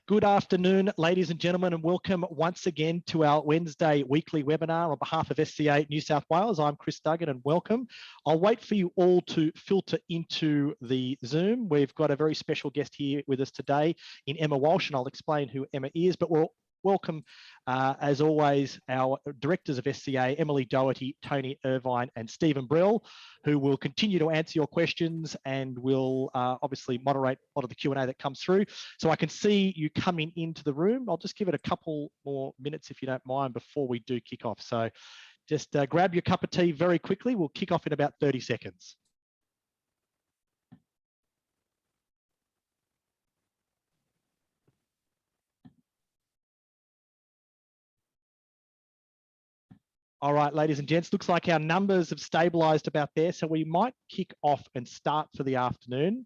Good afternoon, ladies and gentlemen, and welcome once again to our Wednesday weekly webinar on behalf of SCA New South Wales. I'm Chris Duggan and welcome. I'll wait for you all to filter into the Zoom. We've got a very special guest here with us today in Emma Walsh, and I'll explain who Emma is, but we'll welcome, as always, our directors of SCA, Emily Doherty, Tony Irvine and Stephen Brill, who will continue to answer your questions and will obviously moderate a lot of the Q&A that comes through. So I can see you coming into the room. I'll just give it a couple more minutes, if you don't mind, before we do kick off. So just grab your cup of tea very quickly. We'll kick off in about 30 seconds. All right, ladies and gents, looks like our numbers have stabilised about there, so we might kick off and start for the afternoon.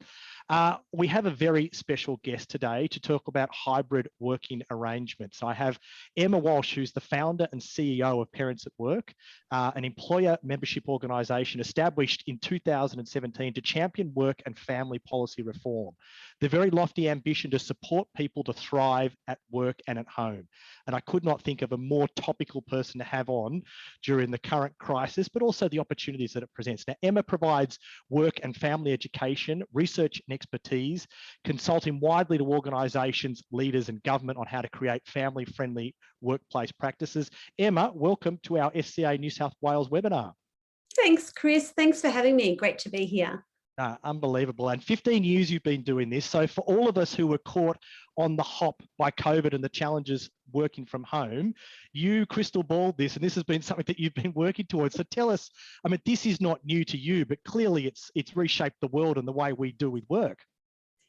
We have a very special guest today to talk about hybrid working arrangements. I have Emma Walsh, who's the founder and CEO of Parents at Work, an employer membership organisation established in 2017 to champion work and family policy reform. The very lofty ambition to support people to thrive at work and at home. And I could not think of a more topical person to have on during the current crisis, but also the opportunities that it presents. Now, Emma provides work and family education, research and expertise, consulting widely to organisations, leaders and government on how to create family-friendly workplace practices. Emma, welcome to our SCA New South Wales webinar. Thanks, Chris. Thanks for having me. Great to be here. Unbelievable. And 15 years you've been doing this. So for all of us who were caught on the hop by COVID and the challenges working from home, you crystal balled this, and this has been something that you've been working towards. So tell us, I mean, this is not new to you, but clearly it's reshaped the world and the way we do with work.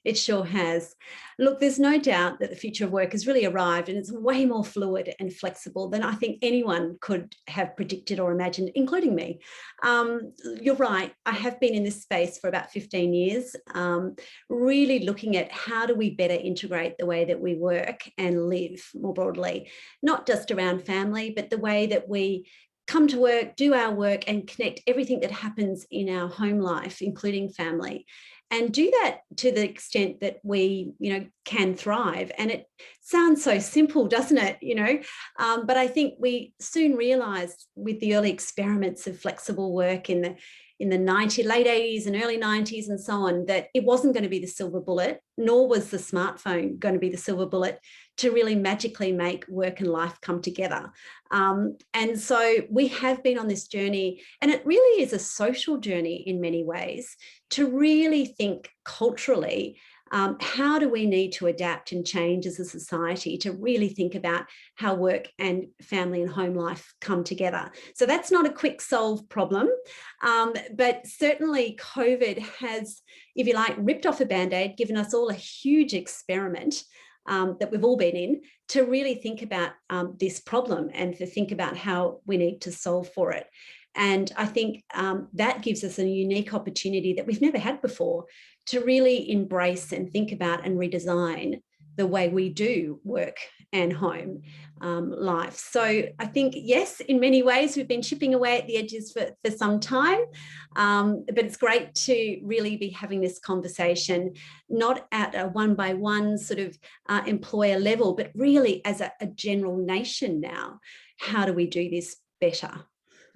It sure has. Look, there's no doubt that the future of work has really arrived, and it's way more fluid and flexible than I think anyone could have predicted or imagined, including me. You're right. I have been in this space for about 15 years, really looking at how do we better integrate the way that we work and live more broadly, not just around family, but the way that we come to work, do our work and connect everything that happens in our home life, including family. And do that to the extent that we, can thrive. And it sounds so simple, doesn't it? But I think we soon realised with the early experiments of flexible work in the late 80s and early 90s and so on, that it wasn't going to be the silver bullet, nor was the smartphone going to be the silver bullet to really magically make work and life come together. And so we have been on this journey, and it really is a social journey in many ways, to really think culturally, how do we need to adapt and change as a society to really think about how work and family and home life come together. So that's not a quick solve problem, but certainly COVID has, if you like, ripped off a Band-Aid, given us all a huge experiment that we've all been in to really think about this problem and to think about how we need to solve for it. And I think that gives us a unique opportunity that we've never had before to really embrace and think about and redesign the way we do work and home life. So I think, yes, in many ways, we've been chipping away at the edges for some time, but it's great to really be having this conversation, not at a one-by-one sort of employer level, but really as a general nation now. How do we do this better?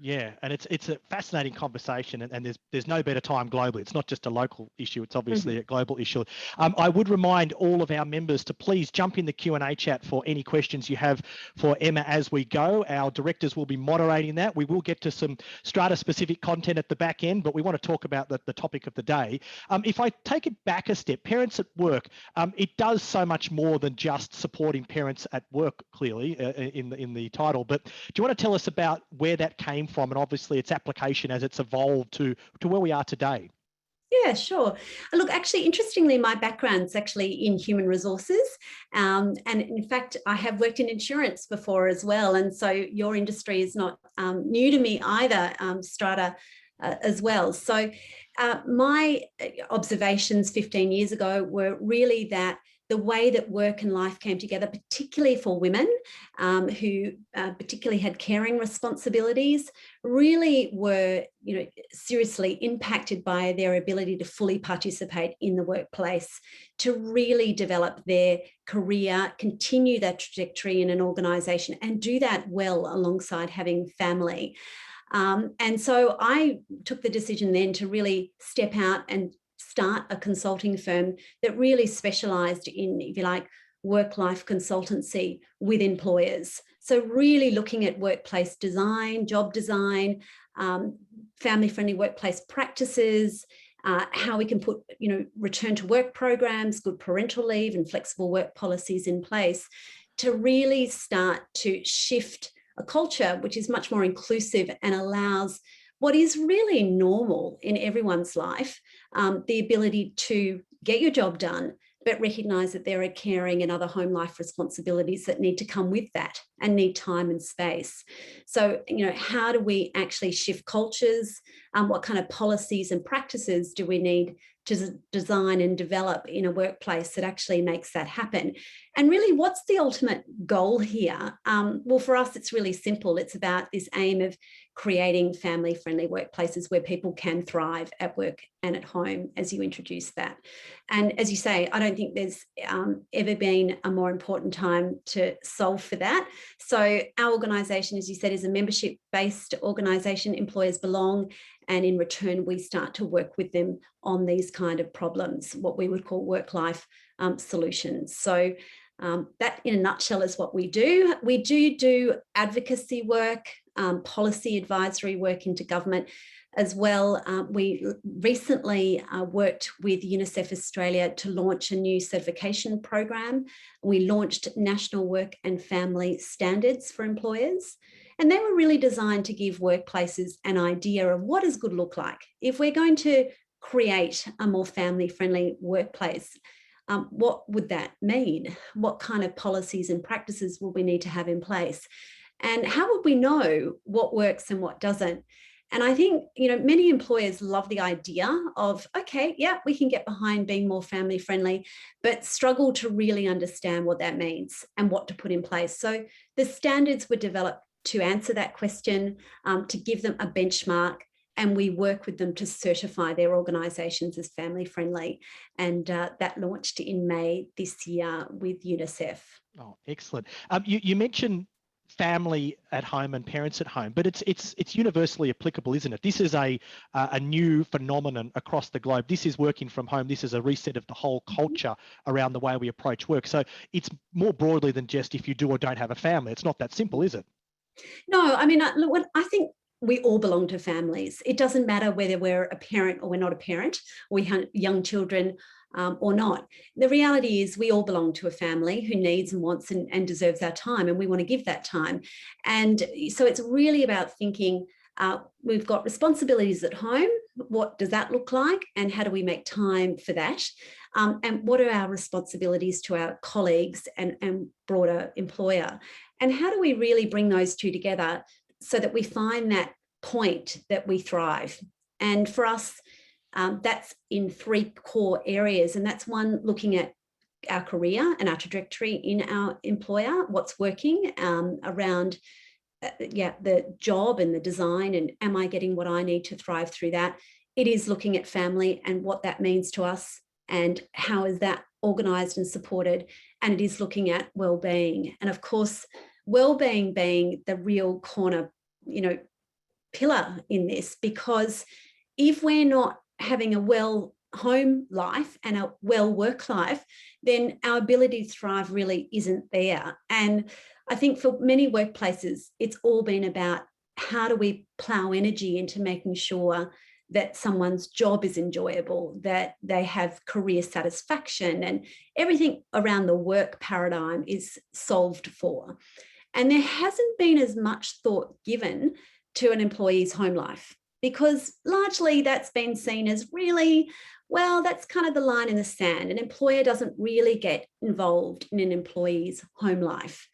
Yeah, and it's a fascinating conversation, and there's no better time globally. It's not just a local issue, it's obviously a global issue. I would remind all of our members to please jump in the Q&A chat for any questions you have for Emma as we go. Our directors will be moderating that. We will get to some strata-specific content at the back end, but we want to talk about the topic of the day. If I take it back a step, Parents at Work, it does so much more than just supporting parents at work, clearly, in the title. But do you want to tell us about where that came from, and obviously its application as it's evolved to where we are today? Yeah, sure. Look, actually, interestingly, my background's actually in human resources. And in fact, I have worked in insurance before as well. And so your industry is not new to me either, Strata, as well. So my observations 15 years ago were really that the way that work and life came together, particularly for women who particularly had caring responsibilities, really were, seriously impacted by their ability to fully participate in the workplace, to really develop their career, continue that trajectory in an organisation, and do that well alongside having family. And so I took the decision then to really step out and start a consulting firm that really specialised in, if you like, work-life consultancy with employers. So really looking at workplace design, job design, family-friendly workplace practices, how we can put, return to work programs, good parental leave and flexible work policies in place to really start to shift a culture which is much more inclusive and allows what is really normal in everyone's life, the ability to get your job done, but recognise that there are caring and other home life responsibilities that need to come with that and need time and space. So, how do we actually shift cultures? What kind of policies and practices do we need to design and develop in a workplace that actually makes that happen? And really, what's the ultimate goal here? Well, for us, it's really simple. It's about this aim of creating family-friendly workplaces where people can thrive at work and at home, as you introduce that. And as you say, I don't think there's ever been a more important time to solve for that. So our organisation, as you said, is a membership-based organisation. Employers belong, and in return, we start to work with them on these kind of problems, what we would call work-life solutions. So that, in a nutshell, is what we do. We do advocacy work, policy advisory work into government as well. We recently worked with UNICEF Australia to launch a new certification program. We launched National Work and Family Standards for employers. And they were really designed to give workplaces an idea of what does good look like. If we're going to create a more family-friendly workplace, what would that mean? What kind of policies and practices will we need to have in place? And how would we know what works and what doesn't? And I think, many employers love the idea of, okay, yeah, we can get behind being more family friendly, but struggle to really understand what that means and what to put in place. So the standards were developed to answer that question, to give them a benchmark, and we work with them to certify their organisations as family friendly. And that launched in May this year with UNICEF. Oh, excellent. You mentioned family at home and parents at home, but it's universally applicable, isn't it? This is a new phenomenon across the globe. This is working from home. This is a reset of the whole culture around the way we approach work. So it's more broadly than just if you do or don't have a family. It's not that simple, is it? No, I mean, look, I think we all belong to families. It doesn't matter whether we're a parent or we're not a parent, or we have young children or not. The reality is we all belong to a family who needs and wants and deserves our time, and we want to give that time. And so it's really about thinking, we've got responsibilities at home. What does that look like? And how do we make time for that? And what are our responsibilities to our colleagues and broader employer? And how do we really bring those two together so that we find that point that we thrive? And for us, that's in three core areas. And that's one, looking at our career and our trajectory in our employer, what's working around the job and the design, and am I getting what I need to thrive through that? It is looking at family and what that means to us and how is that organised and supported. And it is looking at well-being. And of course, well-being being the real corner, pillar in this, because if we're not having a well home life and a well work life, then our ability to thrive really isn't there. And I think for many workplaces, it's all been about how do we plough energy into making sure that someone's job is enjoyable, that they have career satisfaction, and everything around the work paradigm is solved for. And there hasn't been as much thought given to an employee's home life, because largely that's been seen as really, well, that's kind of the line in the sand. An employer doesn't really get involved in an employee's home life.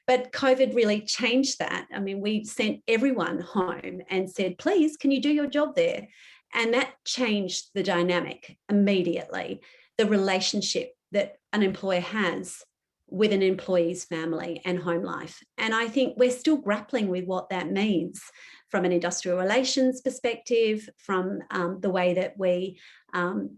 But COVID really changed that. I mean, we sent everyone home and said, please, can you do your job there? And that changed the dynamic immediately. The relationship that an employer has with an employee's family and home life. And I think we're still grappling with what that means from an industrial relations perspective, from the way that we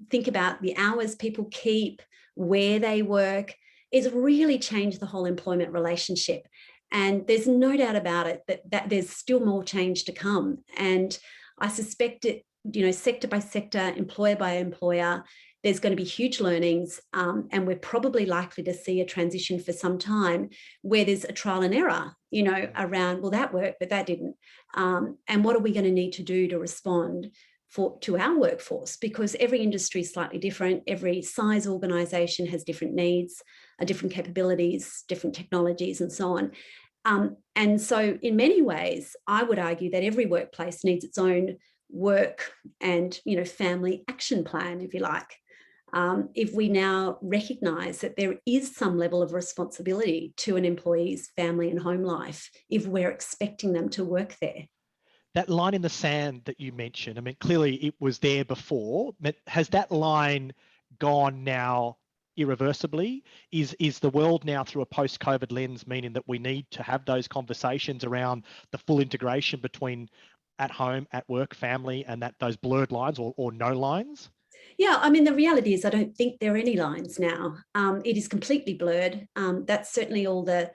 think about the hours people keep, where they work. It's really changed the whole employment relationship. And there's no doubt about it that there's still more change to come. And I suspect it, sector by sector, employer by employer, there's going to be huge learnings, and we're probably likely to see a transition for some time where there's a trial and error, around, well, that worked, but that didn't. And what are we going to need to do to respond to our workforce? Because every industry is slightly different. Every size organisation has different needs, different capabilities, different technologies, and so on. And so in many ways, I would argue that every workplace needs its own work and, family action plan, if you like. If we now recognise that there is some level of responsibility to an employee's family and home life, if we're expecting them to work there. That line in the sand that you mentioned, I mean, clearly it was there before. Has that line gone now irreversibly? Is the world now through a post-COVID lens, meaning that we need to have those conversations around the full integration between at home, at work, family, and those blurred lines or no lines? Yeah, I mean, the reality is I don't think there are any lines now. It is completely blurred. That's certainly all the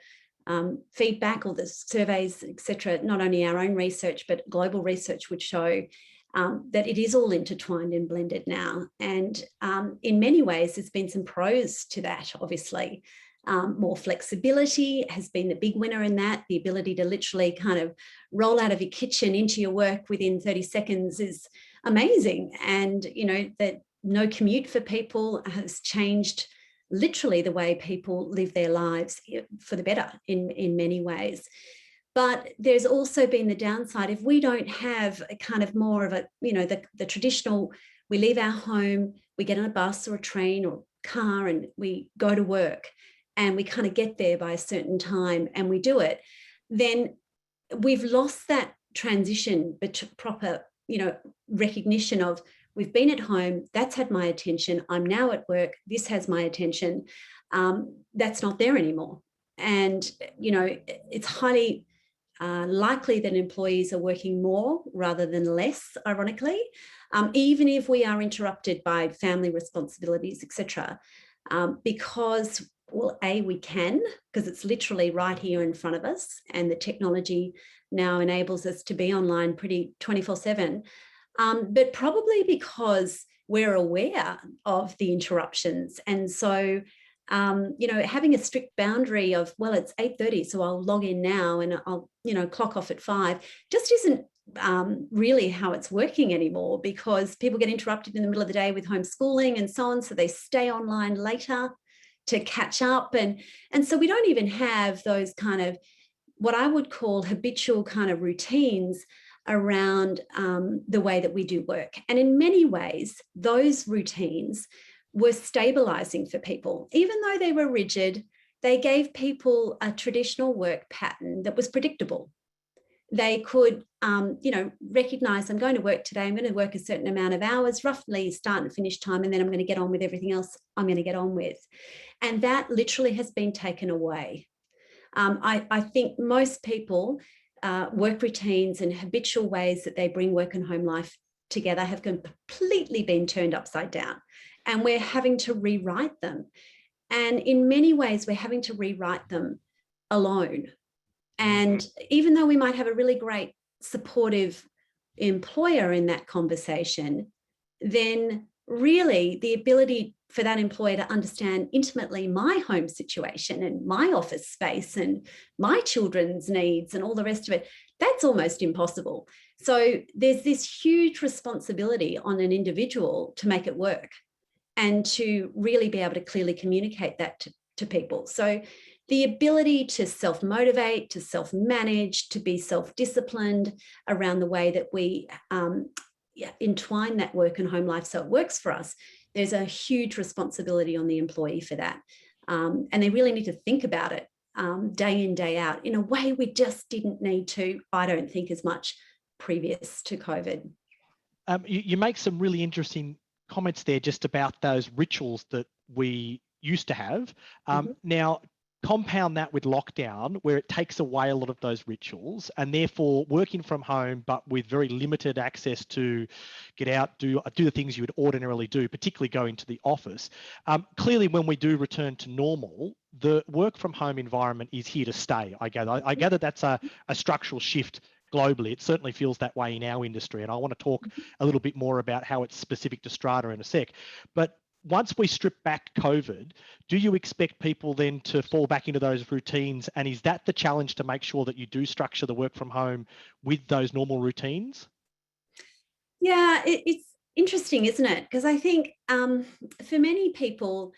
feedback, all the surveys, etc. Not only our own research, but global research would show that it is all intertwined and blended now. And in many ways, there's been some pros to that, obviously. More flexibility has been the big winner in that. The ability to literally kind of roll out of your kitchen into your work within 30 seconds is amazing. And, that no commute for people has changed literally the way people live their lives for the better in many ways. But there's also been the downside. If we don't have a kind of more of a, the traditional, we leave our home, we get on a bus or a train or car and we go to work and we kind of get there by a certain time and we do it, then we've lost that transition, but proper, recognition of we've been at home, that's had my attention, I'm now at work, this has my attention. That's not there anymore. And, it's highly likely that employees are working more rather than less, ironically, even if we are interrupted by family responsibilities, etc. Because, well, we can, because it's literally right here in front of us, and the technology now enables us to be online pretty 24/7. But probably because we're aware of the interruptions. And so, having a strict boundary of, well, it's 8:30, so I'll log in now and I'll, clock off at 5, just isn't really how it's working anymore, because people get interrupted in the middle of the day with homeschooling and so on. So they stay online later to catch up. And so we don't even have those kind of what I would call habitual kind of routines around the way that we do work. And in many ways, those routines were stabilizing for people. Even though they were rigid, they gave people a traditional work pattern that was predictable. They could, recognize, I'm going to work today, I'm going to work a certain amount of hours, roughly start and finish time, and then I'm going to get on with everything else I'm going to get on with. And that literally has been taken away. I think most people, work routines and habitual ways that they bring work and home life together have completely been turned upside down, and we're having to rewrite them. And in many ways, we're having to rewrite them alone. And even though we might have a really great supportive employer in that conversation, then really the ability for that employer to understand intimately my home situation and my office space and my children's needs and all the rest of it, that's almost impossible. So there's this huge responsibility on an individual to make it work and to really be able to clearly communicate that to people. So the ability to self-motivate, to self-manage, to be self-disciplined around the way that we entwine that work and home life so it works for us, there's a huge responsibility on the employee for that. And they really need to think about it day in, day out in a way we just didn't need to, I don't think, as much previous to COVID. You make some really interesting comments there just about those rituals that we used to have. Now, compound that with lockdown, where it takes away a lot of those rituals, and therefore working from home, but with very limited access to get out, do the things you would ordinarily do, particularly going to the office. Clearly, when we do return to normal, the work from home environment is here to stay. I gather that's a structural shift globally. It certainly feels that way in our industry, and I want to talk a little bit more about how it's specific to Strata in a sec. But once we strip back COVID, do you expect people then to fall back into those routines? And is that the challenge, to make sure that you do structure the work from home with those normal routines? Yeah, it's interesting, isn't it? Because I think for many people,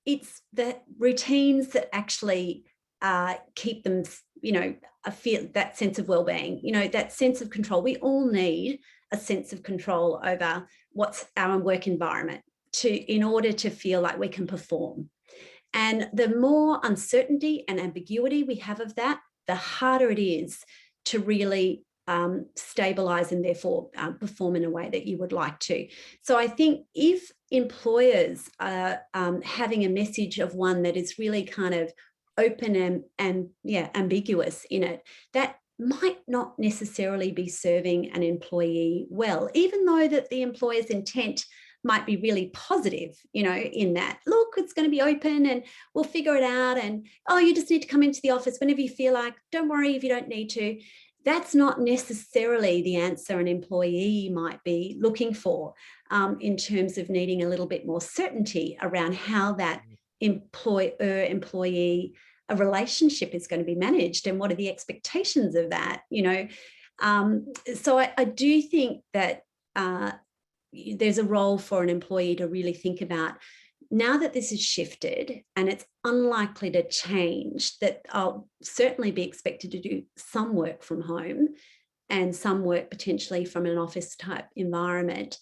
it's the routines that actually keep them, feel that sense of well-being, that sense of control. We all need a sense of control over what's our work environment in order to feel like we can perform. And the more uncertainty and ambiguity we have of that, the harder it is to really stabilize and therefore perform in a way that you would like to. So I think if employers are having a message of one that is really kind of open and ambiguous in it, that might not necessarily be serving an employee well, even though that the employer's intent might be really positive, in that, look, it's going to be open and we'll figure it out. And, oh, you just need to come into the office whenever you feel like, don't worry if you don't need to. That's not necessarily the answer an employee might be looking for, in terms of needing a little bit more certainty around how that employer-employee a relationship is going to be managed and what are the expectations of that, So I do think that there's a role for an employee to really think about, now that this is shifted and it's unlikely to change, that I'll certainly be expected to do some work from home and some work potentially from an office type environment.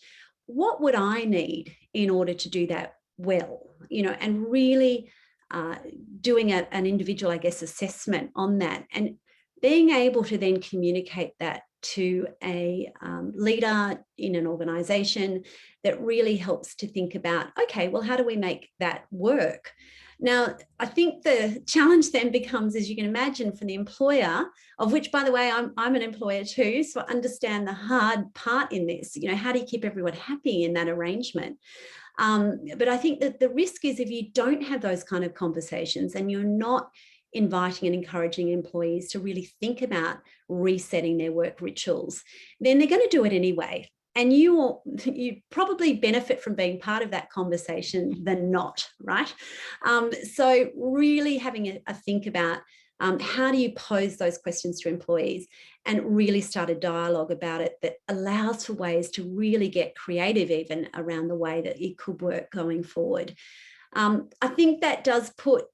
What would I need in order to do that well, and really doing an individual, assessment on that, and being able to then communicate that to a leader in an organisation that really helps to think about, okay, well, how do we make that work? Now, I think the challenge then becomes, as you can imagine, for the employer, of which, by the way, I'm an employer too, so I understand the hard part in this. How do you keep everyone happy in that arrangement? But I think that the risk is, if you don't have those kind of conversations and you're not inviting and encouraging employees to really think about resetting their work rituals, then they're going to do it anyway. And you probably benefit from being part of that conversation than not, right? So really having a think about how do you pose those questions to employees and really start a dialogue about it that allows for ways to really get creative even around the way that it could work going forward. I think that does put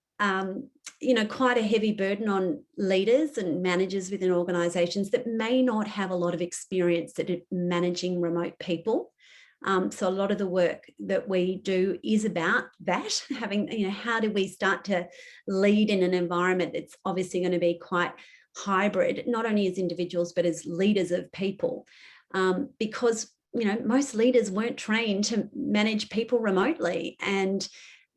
quite a heavy burden on leaders and managers within organisations that may not have a lot of experience at managing remote people. So a lot of the work that we do is about that, having, how do we start to lead in an environment that's obviously going to be quite hybrid, not only as individuals, but as leaders of people, because, most leaders weren't trained to manage people remotely. And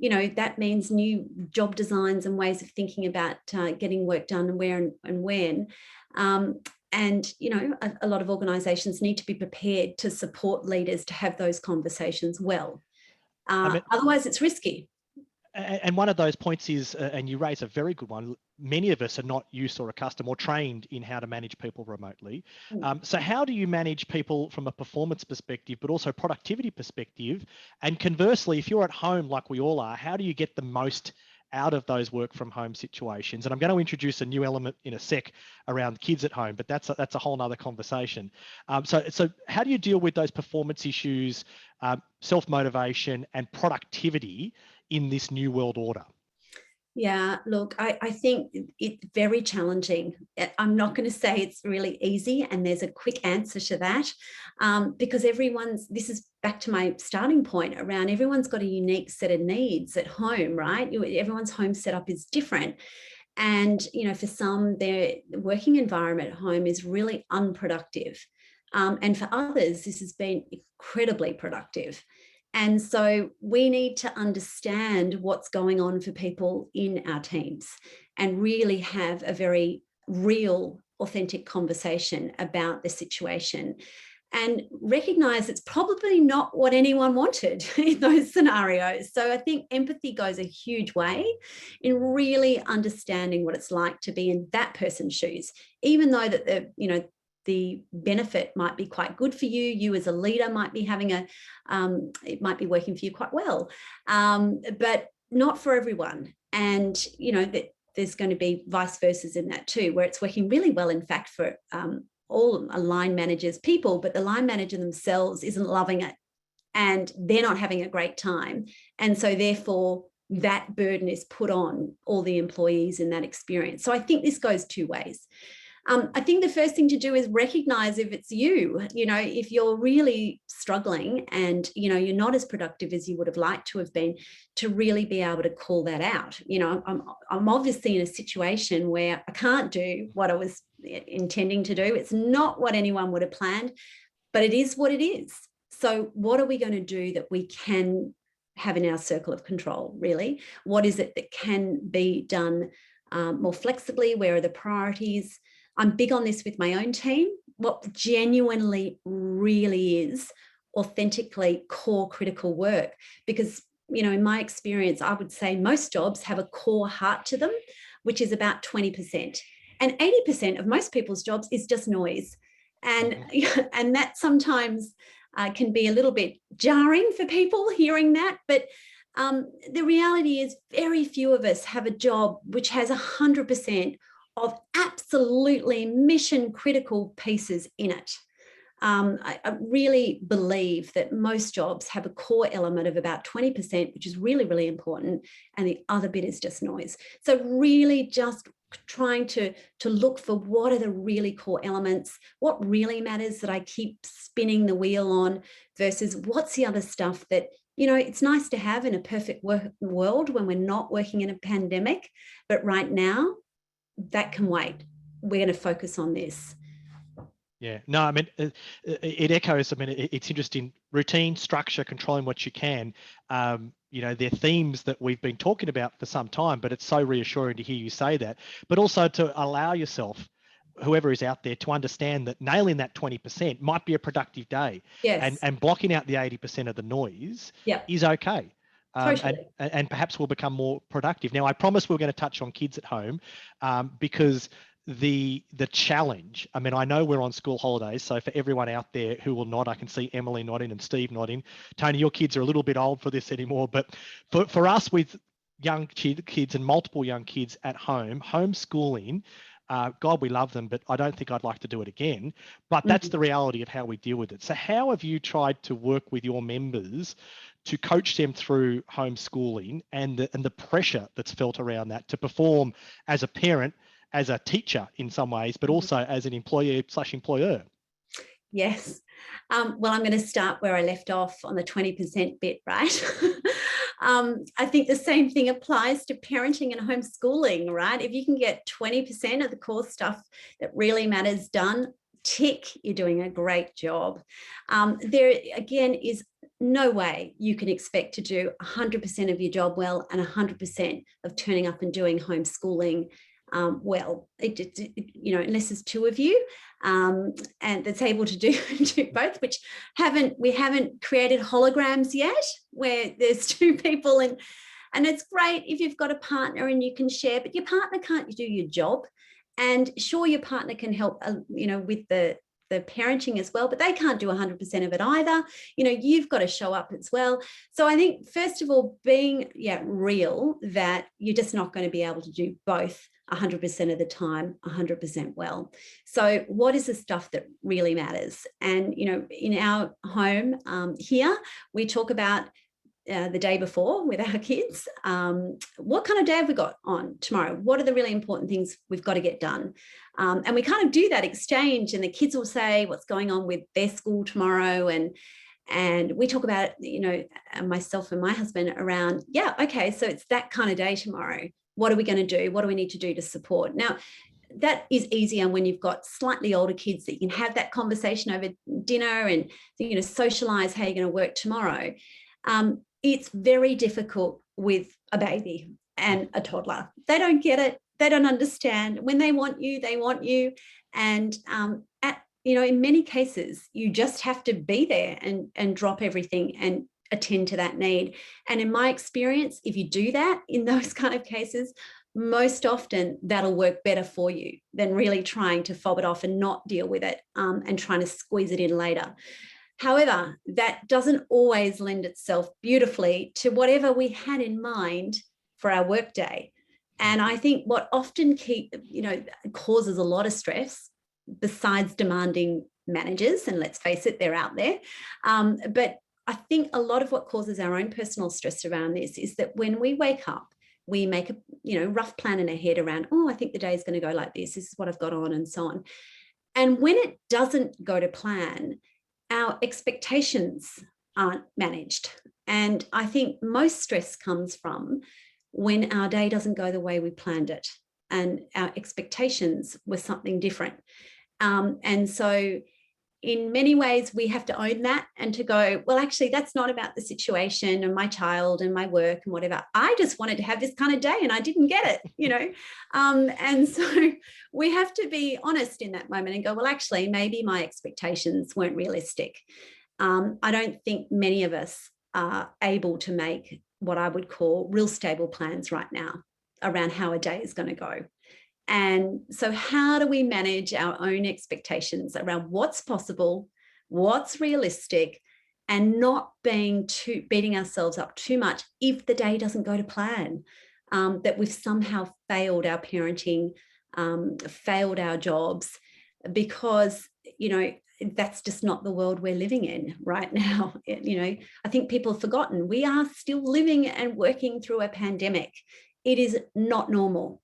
that means new job designs and ways of thinking about getting work done where and when. And, a lot of organisations need to be prepared to support leaders to have those conversations well. Otherwise, it's risky. And one of those points is, and you raise a very good one, many of us are not used or accustomed or trained in how to manage people remotely. So how do you manage people from a performance perspective, but also productivity perspective? And conversely, if you're at home like we all are, how do you get the most out of those work from home situations? And I'm going to introduce a new element in a sec around kids at home, but that's a whole nother conversation. So how do you deal with those performance issues, self-motivation and productivity in this new world order? Yeah, look, I think it's very challenging. I'm not going to say it's really easy and there's a quick answer to that, because this is back to my starting point around, everyone's got a unique set of needs at home, right? Everyone's home setup is different. And, for some, their working environment at home is really unproductive. And for others, this has been incredibly productive. And so we need to understand what's going on for people in our teams and really have a very real, authentic conversation about the situation and recognize it's probably not what anyone wanted in those scenarios. So I think empathy goes a huge way in really understanding what it's like to be in that person's shoes, even though that the benefit might be quite good for you. You as a leader might be having it might be working for you quite well, but not for everyone. And, that there's going to be vice versa in that too, where it's working really well, in fact, for all line managers, people, but the line manager themselves isn't loving it and they're not having a great time. And so therefore that burden is put on all the employees in that experience. So I think this goes two ways. I think the first thing to do is recognize if it's you, if you're really struggling and, you're not as productive as you would have liked to have been, to really be able to call that out. I'm obviously in a situation where I can't do what I was intending to do. It's not what anyone would have planned, but it is what it is. So what are we going to do that we can have in our circle of control, really? What is it that can be done more flexibly? Where are the priorities? I'm big on this with my own team. What genuinely really is authentically core critical work, because, in my experience, I would say most jobs have a core heart to them, which is about 20%. And 80% of most people's jobs is just noise. And, and that sometimes can be a little bit jarring for people hearing that. But the reality is very few of us have a job which has 100% of absolutely mission critical pieces in it. I really believe that most jobs have a core element of about 20%, which is really, really important. And the other bit is just noise. So really just trying to look for what are the really core elements, what really matters that I keep spinning the wheel on versus what's the other stuff that, it's nice to have in a perfect world when we're not working in a pandemic. But right now, that can wait. We're going to focus on this. Yeah, no, I mean, it echoes, it's interesting, routine, structure, controlling what you can. They're themes that we've been talking about for some time, but it's so reassuring to hear you say that, but also to allow yourself, whoever is out there, to understand that nailing that 20% might be a productive day. Yes. And blocking out the 80% of the noise is okay. Totally. And perhaps we'll become more productive. Now, I promise we're going to touch on kids at home because the challenge, I know we're on school holidays, so for everyone out there who will nod, I can see Emily nodding and Steve nodding. Tony, your kids are a little bit old for this anymore, but for us with young kids and multiple young kids at home, homeschooling, God, we love them, but I don't think I'd like to do it again. But that's the reality of how we deal with it. So how have you tried to work with your members to coach them through homeschooling and the pressure that's felt around that to perform as a parent, as a teacher in some ways, but also as an employee/employer? Yes. Well, I'm going to start where I left off on the 20% bit, right? I think the same thing applies to parenting and homeschooling, right? If you can get 20% of the core stuff that really matters done, tick, you're doing a great job. There, again, is no way you can expect to do 100% of your job well and 100% of turning up and doing homeschooling well, unless there's two of you and that's able to do both, which we haven't created holograms yet where there's two people and it's great if you've got a partner and you can share, but your partner can't do your job. And sure, your partner can help, with the parenting as well, but they can't do 100% of it either. You've got to show up as well. So I think, first of all, being real that you're just not going to be able to do both 100% of the time, 100% well. So what is the stuff that really matters? And, in our home here, we talk about the day before with our kids. What kind of day have we got on tomorrow? What are the really important things we've got to get done? And we kind of do that exchange, and the kids will say what's going on with their school tomorrow. And we talk about, myself and my husband around, okay, so it's that kind of day tomorrow. What are we going to do? What do we need to do to support? Now, that is easier when you've got slightly older kids that you can have that conversation over dinner and, socialize how you're going to work tomorrow. It's very difficult with a baby and a toddler. They don't get it. They don't understand. When they want you, they want you. And in many cases, you just have to be there and drop everything and attend to that need. And in my experience, if you do that in those kind of cases, most often that'll work better for you than really trying to fob it off and not deal with it and trying to squeeze it in later. However, that doesn't always lend itself beautifully to whatever we had in mind for our workday. And I think what often causes a lot of stress, besides demanding managers, and let's face it, they're out there, but I think a lot of what causes our own personal stress around this is that when we wake up, we make a rough plan in our head around, I think the day is going to go like this. This is what I've got on, and so on. And when it doesn't go to plan, our expectations aren't managed. And I think most stress comes from when our day doesn't go the way we planned it and our expectations were something different. And so in many ways, we have to own that and to go, well, actually, that's not about the situation and my child and my work and whatever. I just wanted to have this kind of day and I didn't get it, And so we have to be honest in that moment and go, well, actually, maybe my expectations weren't realistic. I don't think many of us are able to make what I would call real stable plans right now around how a day is going to go. And so how do we manage our own expectations around what's possible, what's realistic, and not beating ourselves up too much if the day doesn't go to plan, that we've somehow failed our parenting, failed our jobs, because, that's just not the world we're living in right now. I think people have forgotten we are still living and working through a pandemic. It is not normal.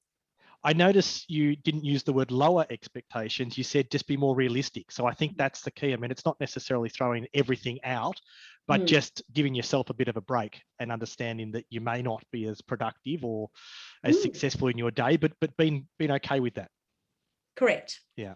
I notice you didn't use the word lower expectations. You said just be more realistic. So I think that's the key. I mean, it's not necessarily throwing everything out, but just giving yourself a bit of a break and understanding that you may not be as productive or as successful in your day, but being okay with that. Correct. Yeah.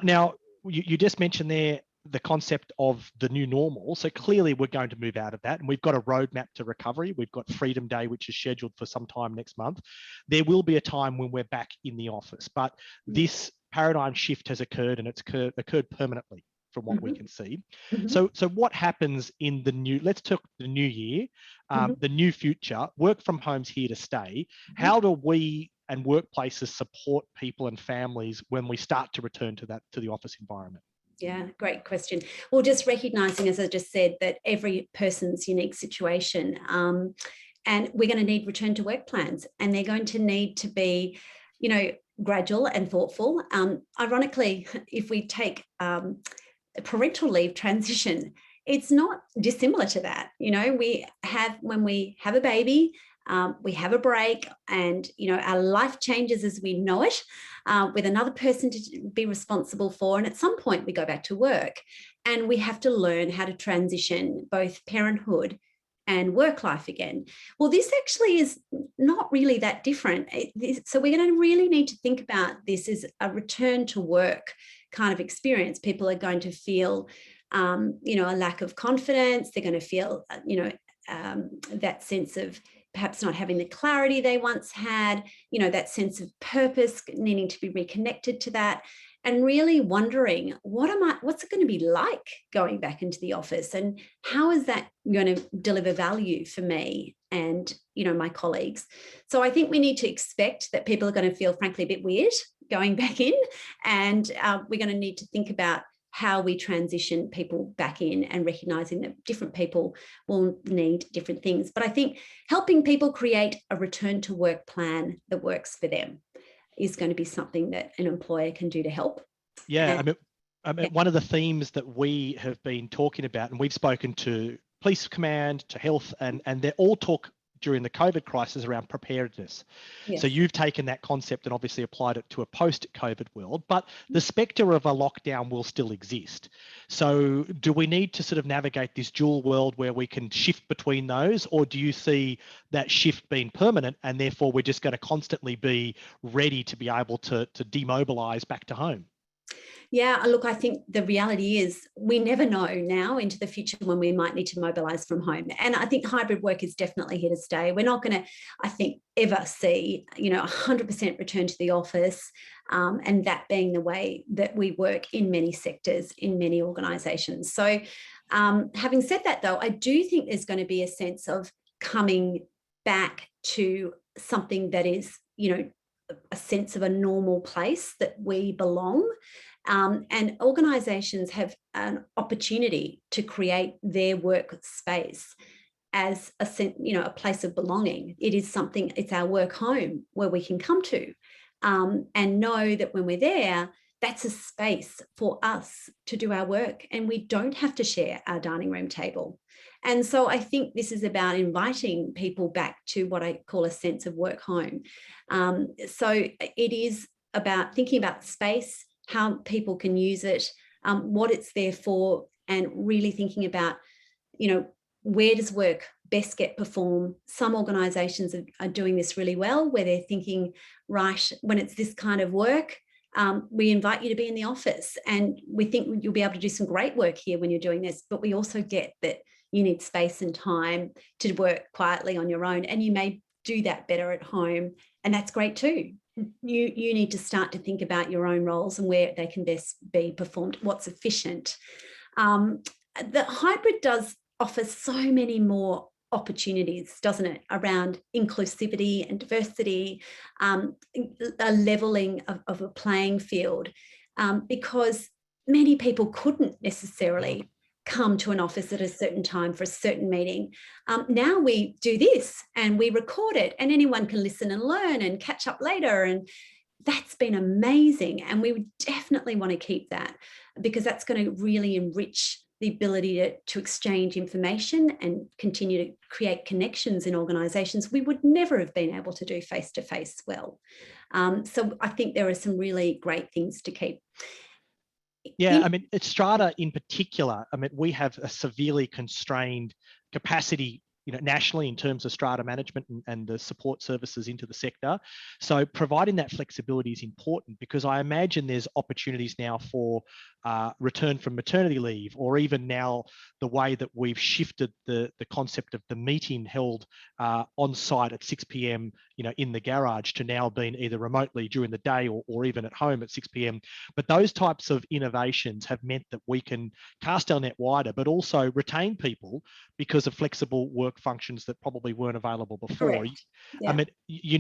Now, you just mentioned there the concept of the new normal. So clearly we're going to move out of that, and we've got a roadmap to recovery. We've got Freedom Day, which is scheduled for some time next month. There will be a time when we're back in the office, but this paradigm shift has occurred, and it's occurred permanently from what we can see. So what happens in the new, let's talk the new year, the new future, work from home's here to stay. How do we and workplaces support people and families when we start to return to the office environment? Yeah, great question. Well, just recognizing, as I just said, that every person's unique situation, and we're going to need return to work plans, and they're going to need to be, gradual and thoughtful. Ironically, if we take parental leave transition, it's not dissimilar to that. When we have a baby, we have a break, and our life changes as we know it, with another person to be responsible for, and at some point we go back to work, and we have to learn how to transition both parenthood and work life again. Well, this actually is not really that different. So we're going to really need to think about this as a return to work kind of experience. People are going to feel a lack of confidence. They're going to feel that sense of perhaps not having the clarity they once had, that sense of purpose, needing to be reconnected to that, and really wondering, what's it going to be like going back into the office, and how is that going to deliver value for me and, my colleagues? So I think we need to expect that people are going to feel, frankly, a bit weird going back in, and we're going to need to think about how we transition people back in, and recognizing that different people will need different things. But I think helping people create a return to work plan that works for them is going to be something that an employer can do to help. Yeah, I mean, one of the themes that we have been talking about, and we've spoken to Police Command, to Health, and they all talk during the COVID crisis around preparedness. Yes. So you've taken that concept and obviously applied it to a post-COVID world, but the spectre of a lockdown will still exist. So do we need to sort of navigate this dual world where we can shift between those, or do you see that shift being permanent, and therefore we're just going to constantly be ready to be able to demobilize back to home? Yeah, look, I think the reality is we never know now into the future when we might need to mobilise from home. And I think hybrid work is definitely here to stay. We're not going to, I think, ever see, 100% return to the office, and that being the way that we work in many sectors, in many organisations. So having said that, though, I do think there's going to be a sense of coming back to something that is, a sense of a normal place that we belong. And organisations have an opportunity to create their workspace as a place of belonging. It is something, it's our work home where we can come to, and know that when we're there, that's a space for us to do our work, and we don't have to share our dining room table. And so I think this is about inviting people back to what I call a sense of work home. So it is about thinking about space, how people can use it, what it's there for, and really thinking about, where does work best get performed. Some organisations are doing this really well, where they're thinking, right, when it's this kind of work, we invite you to be in the office, and we think you'll be able to do some great work here when you're doing this, but we also get that you need space and time to work quietly on your own, and you may do that better at home, and that's great too. You need to start to think about your own roles and where they can best be performed, what's efficient. The hybrid does offer so many more opportunities, doesn't it, around inclusivity and diversity, a levelling of a playing field, because many people couldn't necessarily come to an office at a certain time for a certain meeting. Now we do this and we record it, and anyone can listen and learn and catch up later. And that's been amazing. And we would definitely want to keep that, because that's going to really enrich the ability to exchange information and continue to create connections in organisations we would never have been able to do face-to-face well. So I think there are some really great things to keep. Yeah, I mean, at Strata in particular, I mean, we have a severely constrained capacity, nationally in terms of strata management and the support services into the sector. So providing that flexibility is important, because I imagine there's opportunities now for return from maternity leave, or even now the way that we've shifted the concept of the meeting held on site at 6 p.m, in the garage, to now being either remotely during the day or even at home at 6 p.m. But those types of innovations have meant that we can cast our net wider, but also retain people because of flexible work functions that probably weren't available before. Yeah. I mean,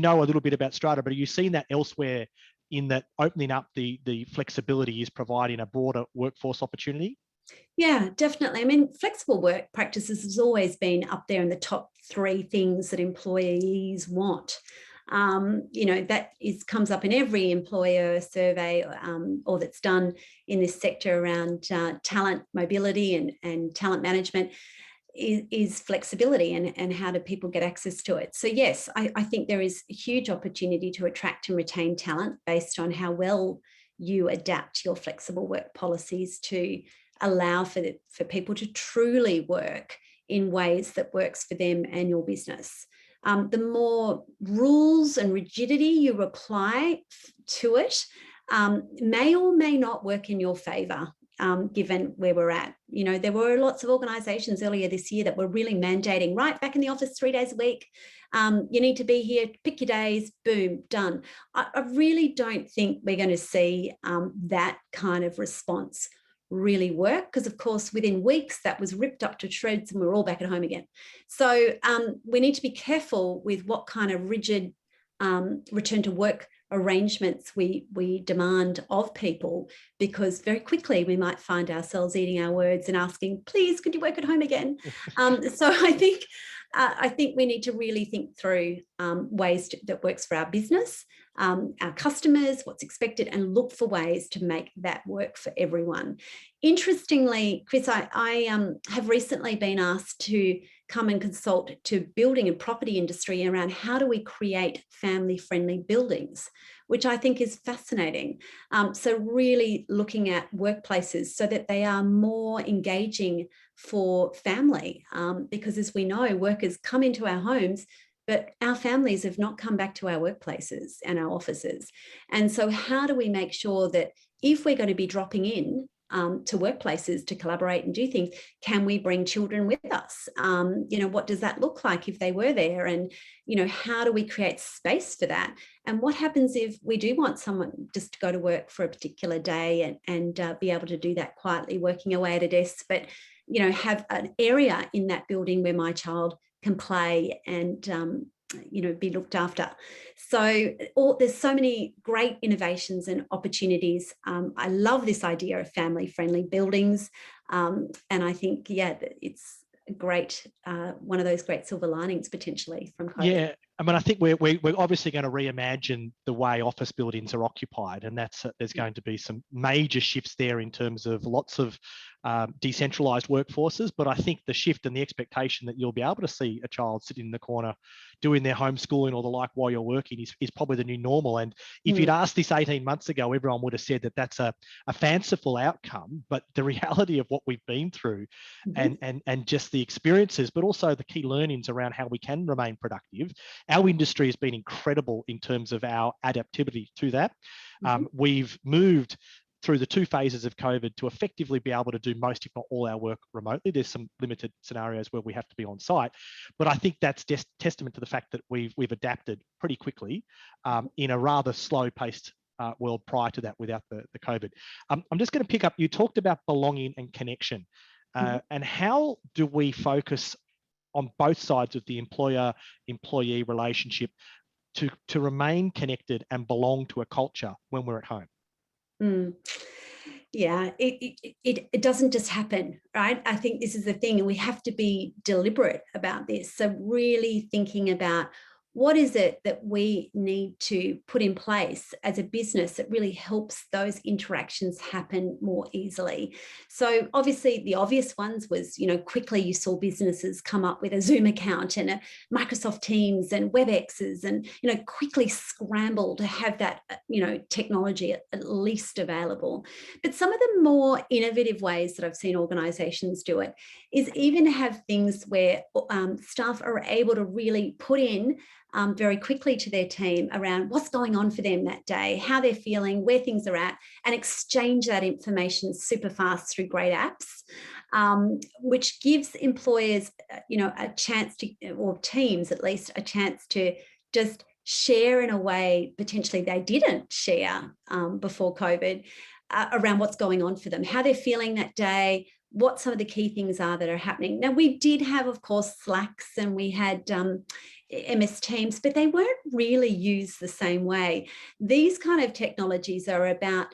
a little bit about Strata, but are you seeing that elsewhere, in that opening up the flexibility is providing a broader workforce opportunity? Yeah, definitely. I mean, flexible work practices has always been up there in the top 3 things that employees want. That comes up in every employer survey or that's done in this sector around talent mobility and talent management. Is flexibility, and how do people get access to it. So yes, I think there is a huge opportunity to attract and retain talent based on how well you adapt your flexible work policies to allow for people to truly work in ways that works for them and your business. The more rules and rigidity you apply to it may or may not work in your favour. Given where we're at. There were lots of organisations earlier this year that were really mandating, right, back in the office 3 days a week. You need to be here, pick your days, boom, done. I really don't think we're going to see that kind of response really work, because of course within weeks that was ripped up to shreds and we're all back at home again. So we need to be careful with what kind of rigid return to work arrangements we demand of people, because very quickly we might find ourselves eating our words and asking, please, could you work at home again? So I think we need to really think through ways that works for our business, our customers, what's expected, and look for ways to make that work for everyone. Interestingly, Chris, I have recently been asked to come and consult to building and property industry around how do we create family-friendly buildings, which I think is fascinating. So really looking at workplaces so that they are more engaging for family, because as we know, workers come into our homes, but our families have not come back to our workplaces and our offices. And so how do we make sure that if we're going to be dropping in to workplaces to collaborate and do things, can we bring children with us? What does that look like if they were there? And, how do we create space for that? And what happens if we do want someone just to go to work for a particular day and be able to do that quietly, working away at a desk, but, have an area in that building where my child can play and, be looked after. So there's so many great innovations and opportunities. I love this idea of family-friendly buildings. And I think, it's a great, one of those great silver linings potentially from COVID. Yeah, I mean, I think we're obviously going to reimagine the way office buildings are occupied, and there's going to be some major shifts there in terms of lots of decentralized workforces. But I think the shift and the expectation that you'll be able to see a child sitting in the corner doing their homeschooling or the like while you're working is probably the new normal. And if you'd asked this 18 months ago, everyone would have said that that's a fanciful outcome. But the reality of what we've been through and just the experiences, but also the key learnings around how we can remain productive. Our industry has been incredible in terms of our adaptability to that. We've moved through the 2 phases of COVID to effectively be able to do most, if not all, our work remotely. There's some limited scenarios where we have to be on site, but I think that's just testament to the fact that we've adapted pretty quickly in a rather slow-paced world prior to that without the COVID. I'm just going to pick up, you talked about belonging and connection, and how do we focus on both sides of the employer-employee relationship to remain connected and belong to a culture when we're at home? Yeah, it doesn't just happen, right? I think this is the thing, and we have to be deliberate about this. So really thinking about what is it that we need to put in place as a business that really helps those interactions happen more easily. So obviously the obvious ones was, quickly you saw businesses come up with a Zoom account and a Microsoft Teams and WebExes and, quickly scramble to have that, technology at least available. But some of the more innovative ways that I've seen organizations do it is even have things where staff are able to really put in very quickly to their team around what's going on for them that day, how they're feeling, where things are at, and exchange that information super fast through great apps, which gives employers, a chance to, or teams at least, a chance to just share in a way potentially they didn't share before COVID around what's going on for them, how they're feeling that day, what some of the key things are that are happening. Now, we did have, of course, Slacks and we had MS Teams, but they weren't really used the same way. These kind of technologies are about,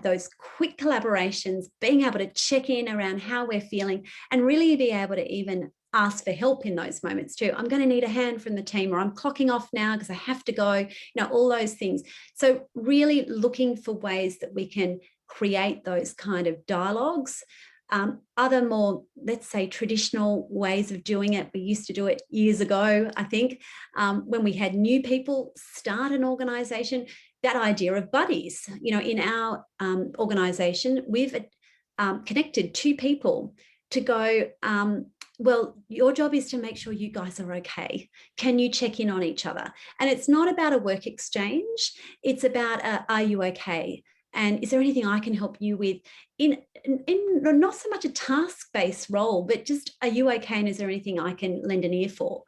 those quick collaborations, being able to check in around how we're feeling and really be able to even ask for help in those moments too. I'm going to need a hand from the team, or I'm clocking off now because I have to go, all those things. So really looking for ways that we can create those kind of dialogues. Other more, let's say, traditional ways of doing it, we used to do it years ago, I think, when we had new people start an organisation, that idea of buddies. In our organisation, we've connected 2 people to go, well, your job is to make sure you guys are okay. Can you check in on each other? And it's not about a work exchange. It's about, are you okay? And is there anything I can help you with in not so much a task-based role, but just, are you okay? And is there anything I can lend an ear for?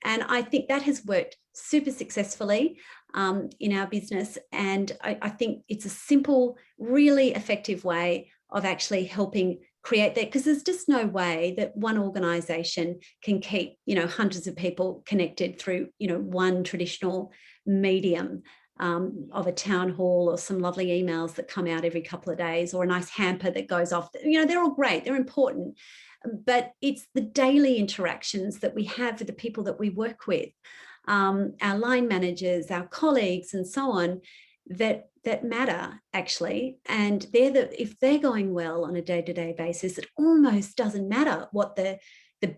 And I think that has worked super successfully in our business. And I think it's a simple, really effective way of actually helping create that, because there's just no way that one organisation can keep, hundreds of people connected through, one traditional medium. Of a town hall or some lovely emails that come out every couple of days, or a nice hamper that goes off. They're all great, they're important, but it's the daily interactions that we have with the people that we work with, our line managers, our colleagues, and so on, that matter actually. And if they're going well on a day-to-day basis, it almost doesn't matter what the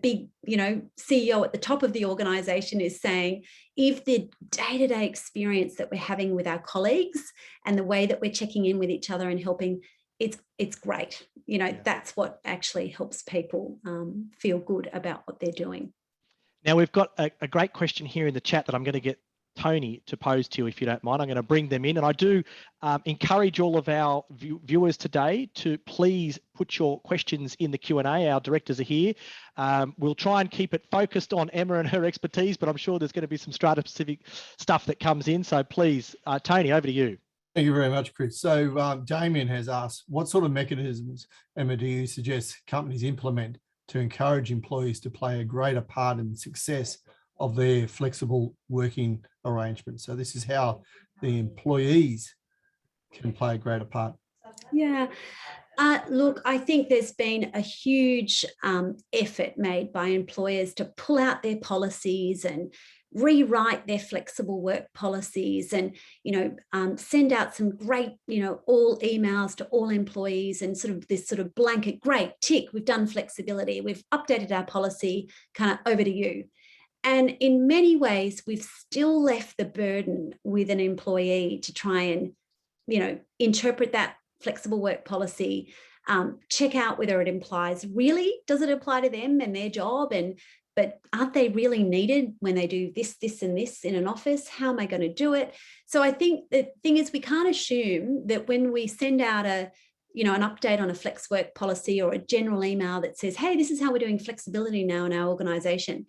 big, CEO at the top of the organisation is saying. If the day-to-day experience that we're having with our colleagues and the way that we're checking in with each other and helping, it's great. That's what actually helps people feel good about what they're doing. Now, we've got a great question here in the chat that I'm going to get Tony to pose to you, if you don't mind. I'm going to bring them in, and I do encourage all of our viewers today to please put your questions in the Q&A. Our directors are here. We'll try and keep it focused on Emma and her expertise, but I'm sure there's going to be some strata-specific stuff that comes in. So please, Tony, over to you. Thank you very much, Chris. So Damien has asked, what sort of mechanisms, Emma, do you suggest companies implement to encourage employees to play a greater part in the success of their flexible working arrangements? So this is how the employees can play a greater part. Yeah. Look, I think there's been a huge effort made by employers to pull out their policies and rewrite their flexible work policies and, send out some great, all emails to all employees and sort of this sort of blanket, great, tick, we've done flexibility, we've updated our policy, kind of over to you. And in many ways, we've still left the burden with an employee to try and, interpret that flexible work policy, check out whether it implies, really, does it apply to them and their job? But aren't they really needed when they do this, this, and this in an office? How am I going to do it? So I think the thing is, we can't assume that when we send out an update on a flex work policy or a general email that says, hey, this is how we're doing flexibility now in our organisation,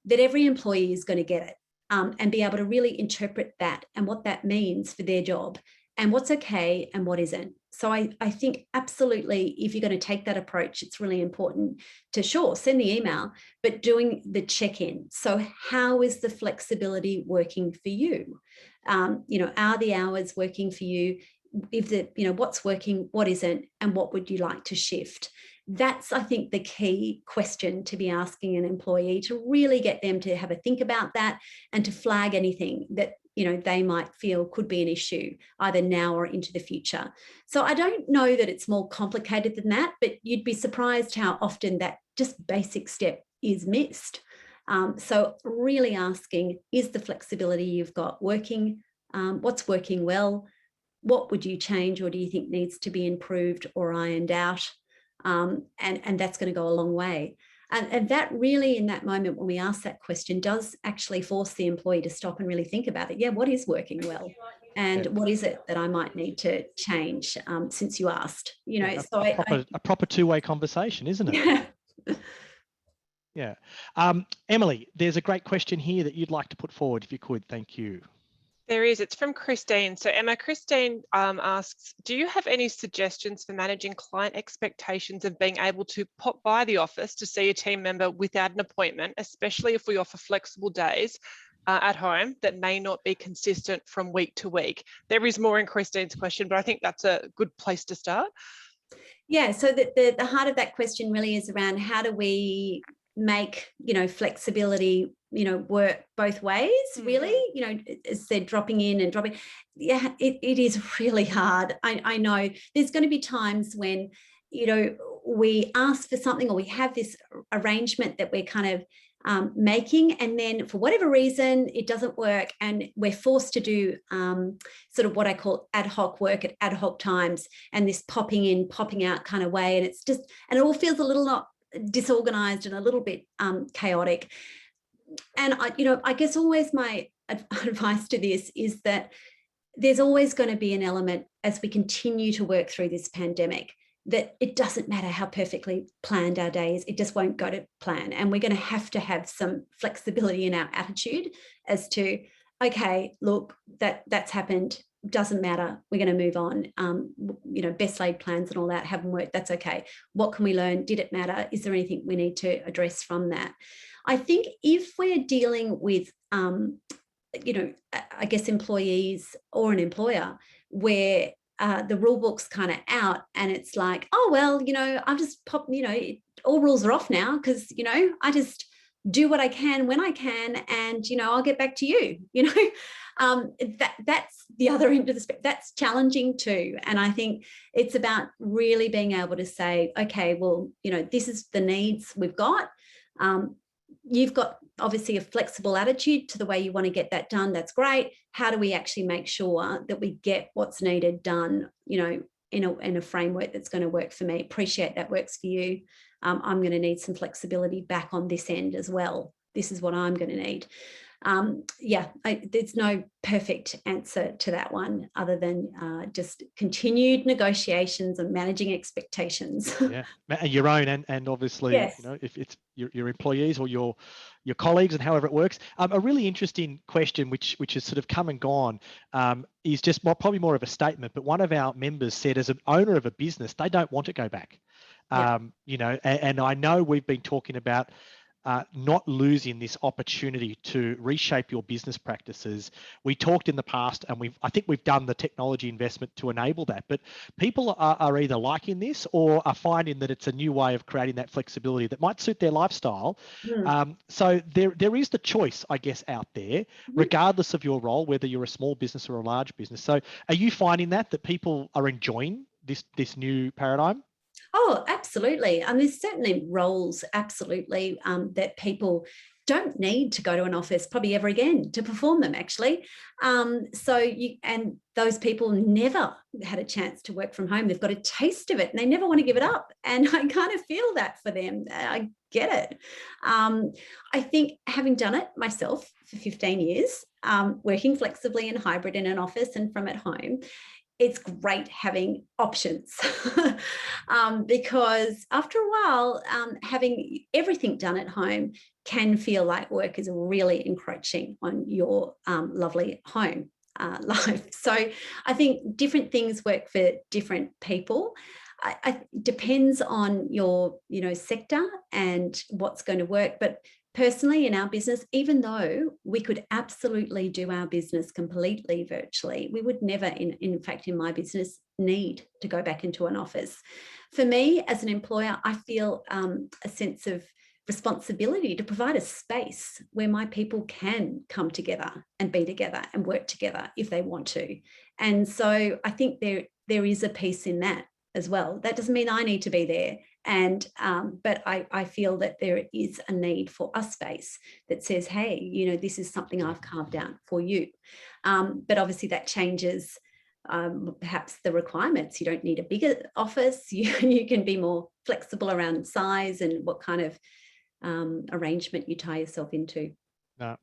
that every employee is going to get it and be able to really interpret that and what that means for their job and what's okay and what isn't. So I think absolutely, if you're going to take that approach, it's really important to, sure, send the email, but doing the check-in. So how is the flexibility working for you? Are the hours working for you? What's working, what isn't, and what would you like to shift? That's, I think, the key question to be asking an employee, to really get them to have a think about that and to flag anything that they might feel could be an issue either now or into the future. So I don't know that it's more complicated than that, but you'd be surprised how often that just basic step is missed. So really asking, is the flexibility you've got working? What's working well? What would you change or do you think needs to be improved or ironed out? And that's going to go a long way. And that really, in that moment when we ask that question, does actually force the employee to stop and really think about it. Yeah, what is working well? And what is it that I might need to change since you asked? A proper two-way conversation, isn't it? Yeah. Yeah. Emily, there's a great question here that you'd like to put forward, if you could. Thank you. There is. It's from Christine. So Emma, Christine asks, do you have any suggestions for managing client expectations of being able to pop by the office to see a team member without an appointment, especially if we offer flexible days at home that may not be consistent from week to week? There is more in Christine's question, but I think that's a good place to start. Yeah, so the heart of that question really is around how do we make, flexibility, work both ways, really, as they're dropping in and dropping. Yeah, it is really hard. I know there's going to be times when, we ask for something or we have this arrangement that we're kind of making, and then for whatever reason, it doesn't work. And we're forced to do sort of what I call ad hoc work at ad hoc times, and this popping in, popping out kind of way. And it's just, and it all feels a little not disorganized and a little bit chaotic. And I guess always my advice to this is that there's always going to be an element as we continue to work through this pandemic that it doesn't matter how perfectly planned our day is, it just won't go to plan. And we're going to have some flexibility in our attitude as to, okay, look, that's happened, doesn't matter, we're going to move on. Best laid plans and all that haven't worked, that's okay. What can we learn? Did it matter? Is there anything we need to address from that? I think if we're dealing with, I guess employees or an employer where the rule book's kind of out and it's like, oh, well, I'm just all rules are off now because, I just do what I can when I can and, I'll get back to you, that's the other end of the spectrum. That's challenging too. And I think it's about really being able to say, okay, well, this is the needs we've got. You've got obviously a flexible attitude to the way you want to get that done. That's great. How do we actually make sure that we get what's needed done, in a framework that's going to work for me? Appreciate that works for you. I'm going to need some flexibility back on this end as well. This is what I'm going to need. Yeah, there's no perfect answer to that one other than just continued negotiations and managing expectations. Yeah, your own and obviously, yes. if it's your employees or your colleagues and however it works. A really interesting question, which has sort of come and gone, is just probably more of a statement. But one of our members said, as an owner of a business, they don't want to go back. And I know we've been talking about not losing this opportunity to reshape your business practices. We talked in the past, and I think we've done the technology investment to enable that. But people are either liking this or are finding that it's a new way of creating that flexibility that might suit their lifestyle. So there is the choice, I guess, out there, regardless of your role, whether you're a small business or a large business. So are you finding that people are enjoying this new paradigm? Oh, absolutely. And there's certainly roles, absolutely, that people don't need to go to an office probably ever again to perform them, actually. And those people never had a chance to work from home. They've got a taste of it and they never want to give it up. And I kind of feel that for them. I get it. I think having done it myself for 15 years, working flexibly and hybrid in an office and from at home, it's great having options because after a while, having everything done at home can feel like work is really encroaching on your lovely home life. So I think different things work for different people. It depends on your sector and what's going to work. But personally, in our business, even though we could absolutely do our business completely virtually, we would never, in fact, in my business, need to go back into an office. For me, as an employer, I feel a sense of responsibility to provide a space where my people can come together and be together and work together if they want to. And so I think there is a piece in that as well. That doesn't mean I need to be there. But I feel that there is a need for a space that says, hey, this is something I've carved out for you. But obviously that changes perhaps the requirements. You don't need a bigger office. You can be more flexible around size and what kind of arrangement you tie yourself into.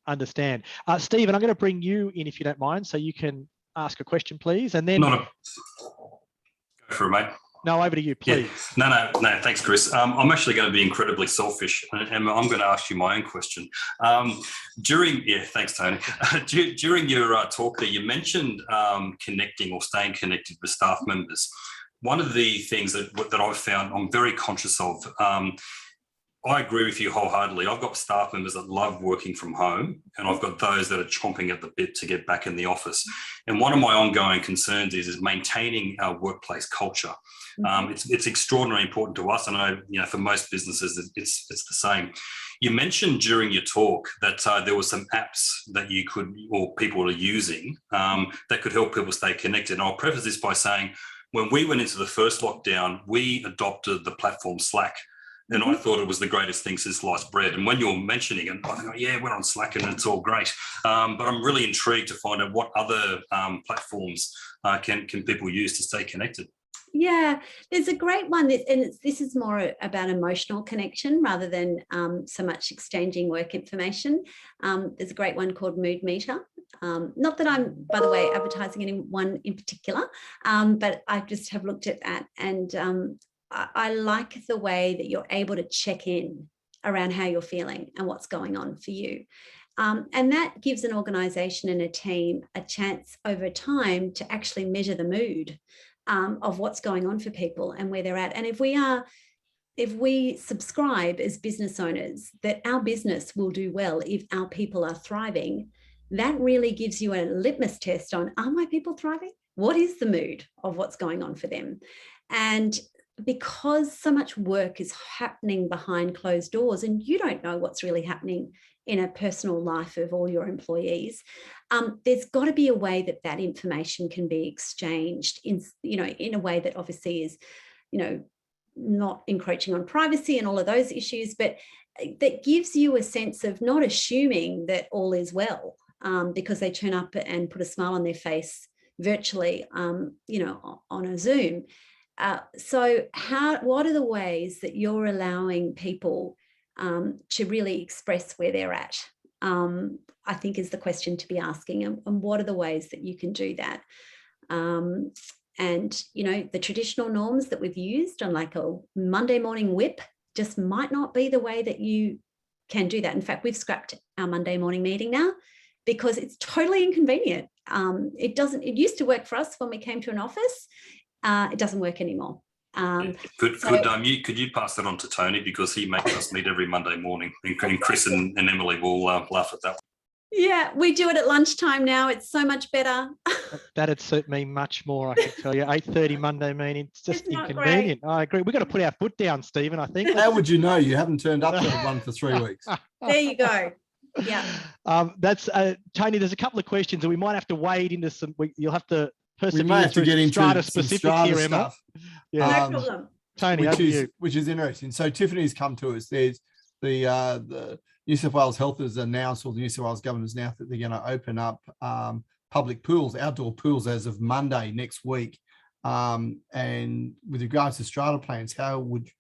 Understand. Stephen, I'm going to bring you in if you don't mind, so you can ask a question, please. And then go for it, mate. No, over to you, please. Yeah. No, thanks, Chris. I'm actually going to be incredibly selfish, and I'm going to ask you my own question. Thanks, Tony. During your talk there, you mentioned connecting or staying connected with staff members. One of the things that I've found I'm very conscious of, I agree with you wholeheartedly. I've got staff members that love working from home, and I've got those that are chomping at the bit to get back in the office. And one of my ongoing concerns is maintaining our workplace culture. It's extraordinarily important to us. I know, for most businesses, it's the same. You mentioned during your talk that there were some apps that you could, or people are using, that could help people stay connected. And I'll preface this by saying, when we went into the first lockdown, we adopted the platform Slack. And I thought it was the greatest thing since sliced bread. And when you're mentioning it, I think, yeah, we're on Slack and it's all great. But I'm really intrigued to find out what other platforms can people use to stay connected. Yeah, there's a great one, and this is more about emotional connection rather than so much exchanging work information. There's a great one called Mood Meter. Not that I'm, by the way, advertising anyone in particular, but I just have looked at that, and I like the way that you're able to check in around how you're feeling and what's going on for you. And that gives an organisation and a team a chance over time to actually measure the mood of what's going on for people and where they're at. And if we subscribe as business owners that our business will do well if our people are thriving, that really gives you a litmus test on, are my people thriving? What is the mood of what's going on for them? And because so much work is happening behind closed doors and you don't know what's really happening in a personal life of all your employees, there's got to be a way that information can be exchanged in a way that obviously is, not encroaching on privacy and all of those issues, but that gives you a sense of not assuming that all is well because they turn up and put a smile on their face virtually, on a Zoom. So what are the ways that you're allowing people to really express where they're at I think is the question to be asking, and what are the ways that you can do that? And, you know, the traditional norms that we've used on like a Monday morning whip just might not be the way that you can do that. In fact, we've scrapped our Monday morning meeting now because it's totally inconvenient. It used to work for us when we came to an office. It doesn't work anymore. Could you pass that on to Tony, because he makes us meet every Monday morning, and Chris and Emily will laugh at that. Yeah, we do it at lunchtime now. It's so much better. That'd suit me much more, I can tell you. 8:30 Monday meeting, it's just inconvenient. Great. I agree. We've got to put our foot down, Stephen, I think. How would you know? You haven't turned up to one for 3 weeks. There you go. Yeah. That's Tony, there's a couple of questions, and we might have to wade into some. You'll have to persevere. We may have to get into Strata specifics here, Emma. stuff. Yeah. No problem. Tony, which is interesting. So Tiffany's come to us. There's the New South Wales Health has announced, or the New South Wales government has announced, that they're going to open up public pools, outdoor pools, as of Monday next week. And with regards to strata plans, what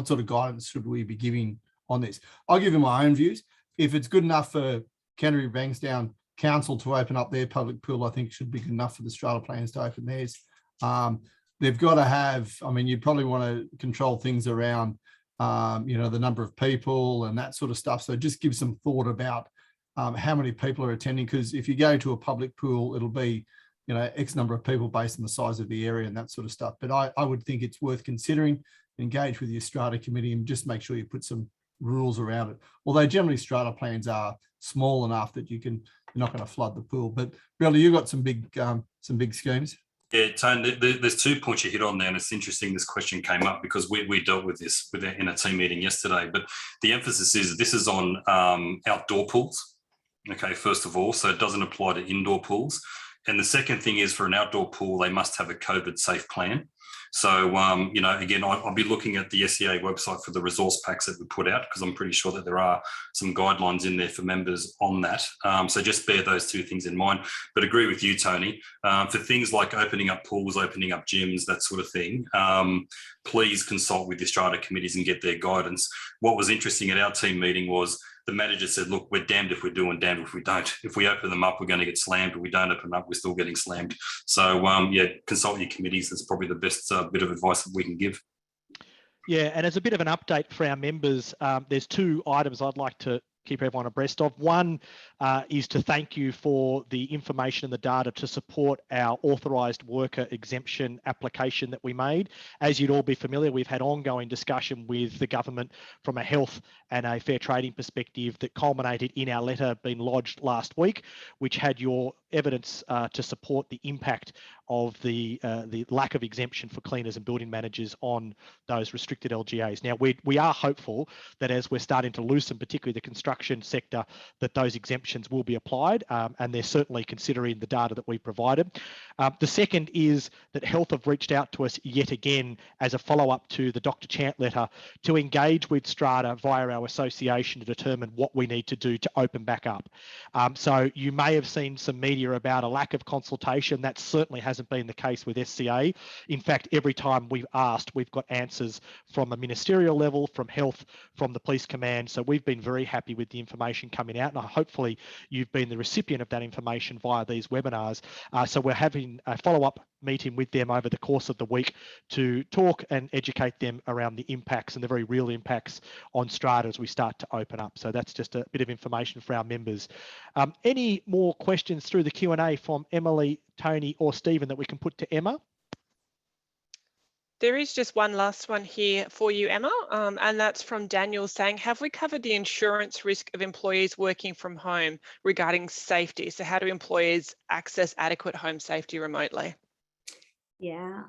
sort of guidance should we be giving on this? I'll give you my own views. If it's good enough for Canterbury Bankstown Council to open up their public pool, I think it should be good enough for the strata plans to open theirs. They've got to have, I mean, you probably want to control things around, you know, the number of people and that sort of stuff. So just give some thought about how many people are attending, because if you go to a public pool, it'll be, you know, X number of people based on the size of the area and that sort of stuff. But I would think it's worth considering. Engage with your strata committee and just make sure you put some rules around it. Although generally strata plans are small enough that you're not going to flood the pool. But really, you've got some big schemes. Yeah, Tony, there's 2 points you hit on there, and it's interesting this question came up because we dealt with this in a team meeting yesterday. But the emphasis is this is on outdoor pools, okay, first of all, so it doesn't apply to indoor pools. And the second thing is, for an outdoor pool, they must have a COVID safe plan. So, you know, again, I'll be looking at the SCA website for the resource packs that we put out, because I'm pretty sure that there are some guidelines in there for members on that. So just bear those 2 things in mind. But agree with you, Tony, for things like opening up pools, opening up gyms, that sort of thing, please consult with the strata committees and get their guidance. What was interesting at our team meeting was the manager said, look, we're damned if we do and damned if we don't. If we open them up, we're going to get slammed. If we don't open them up, we're still getting slammed. So, yeah, consult your committees. That's probably the best bit of advice that we can give. Yeah, and as a bit of an update for our members, there's 2 items I'd like to keep everyone abreast of. One is to thank you for the information and the data to support our authorised worker exemption application that we made. As you'd all be familiar, we've had ongoing discussion with the government from a health and a fair trading perspective that culminated in our letter being lodged last week, which had your evidence to support the impact of the lack of exemption for cleaners and building managers on those restricted LGAs. Now, we are hopeful that as we're starting to loosen, particularly the construction sector, that those exemptions will be applied, and they're certainly considering the data that we provided. The second is that Health have reached out to us yet again as a follow-up to the Dr. Chant letter to engage with Strata via our association to determine what we need to do to open back up. So you may have seen some media about a lack of consultation. That certainly hasn't been the case with SCA. In fact, every time we've asked, we've got answers from a ministerial level, from Health, from the Police Command. So we've been very happy with the information coming out, and hopefully you've been the recipient of that information via these webinars. So we're having a follow-up meeting with them over the course of the week to talk and educate them around the impacts and the very real impacts on Strata as we start to open up. So that's just a bit of information for our members. Any more questions through the Q&A from Emily, Tony or Stephen that we can put to Emma? There is just one last one here for you, Emma, and that's from Daniel saying, have we covered the insurance risk of employees working from home regarding safety? So how do employees access adequate home safety remotely? Yeah,